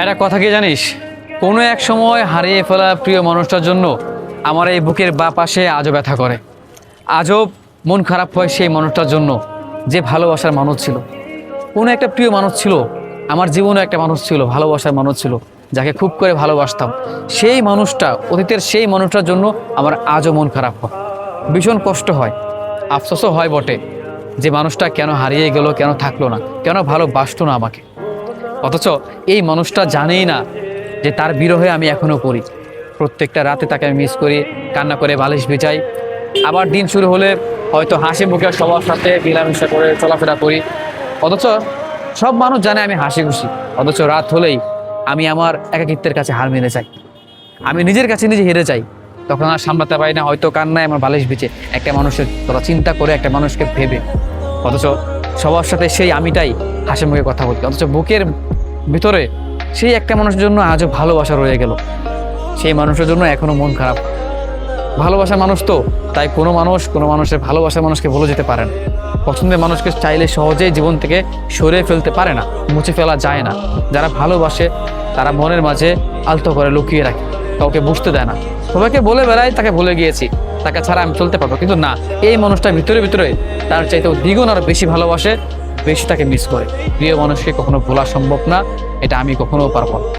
একটা কথা কি জানিস, কোনো এক সময় হারিয়ে ফেলা প্রিয় মানুষটার জন্য আমার এই বুকের বা পাশে আজও ব্যথা করে। আজও মন খারাপ হয় সেই মানুষটার জন্য যে ভালোবাসার মানুষ ছিল। কোনো একটা প্রিয় মানুষ ছিল, আমার জীবনে একটা মানুষ ছিল, ভালোবাসার মানুষ ছিল, যাকে খুব করে ভালোবাসতাম। সেই মানুষটা, অতীতের সেই মানুষটার জন্য আমার আজও মন খারাপ হয়, ভীষণ কষ্ট হয়, আফসোসও হয় বটে যে মানুষটা কেন হারিয়ে গেল, কেন থাকলো না, কেন ভালোবাসতো না আমাকে। অথচ এই মানুষটা জানেই না যে তার বিরহে আমি এখনো পড়ি। প্রত্যেকটা রাতে তাকে আমি মিস করি, কান্না করে বালিশ ভিজাই। আবার দিন শুরু হলে হয়তো হাসি মুখে সবার সাথে মিলামিশা করে চলাফেরা করি। অথচ সব মানুষ জানে আমি হাসি খুশি, অথচ রাত হলেই আমি আমার একাকিত্বের কাছে হার মেনে যাই। আমি নিজের কাছে নিজে হেরে যাই। তখন আর সামলাতে পারি না, হয়তো কান্নায় আমার বালিশ ভিজে, একটা মানুষের তোরা চিন্তা করে, একটা মানুষকে ভেবে। অথচ সবার সাথে সেই আমিটাই হাসি মুখে কথা বলতে, অথচ বুকের ভিতরে সেই একটা মানুষের জন্য আজও ভালোবাসা রয়ে গেল। সেই মানুষের জন্য এখনো মন খারাপ। ভালোবাসার মানুষ তো, তাই কোনো মানুষ কোনো মানুষের ভালোবাসার মানুষকে ভুলে যেতে পারে না। পছন্দের মানুষকে চাইলে সহজেই জীবন থেকে সরিয়ে ফেলতে পারে না, মুছে ফেলা যায় না। যারা ভালোবাসে তারা মনের মাঝে আলতো করে লুকিয়ে রাখে, কাউকে বুঝতে দেয় না। সবাইকে বলে বেড়ায় তাকে ভুলে গিয়েছি, তাকে ছাড়া আমি চলতে পারবো, কিন্তু না, এই মানুষটা ভিতরে ভিতরে তার চাইতেও দ্বিগুণ আরো বেশি ভালোবাসে, বেশি তাকে মিস করে। প্রিয় মানুষকে কখনো ভোলা সম্ভব না, এটা আমি কখনো পারবো না।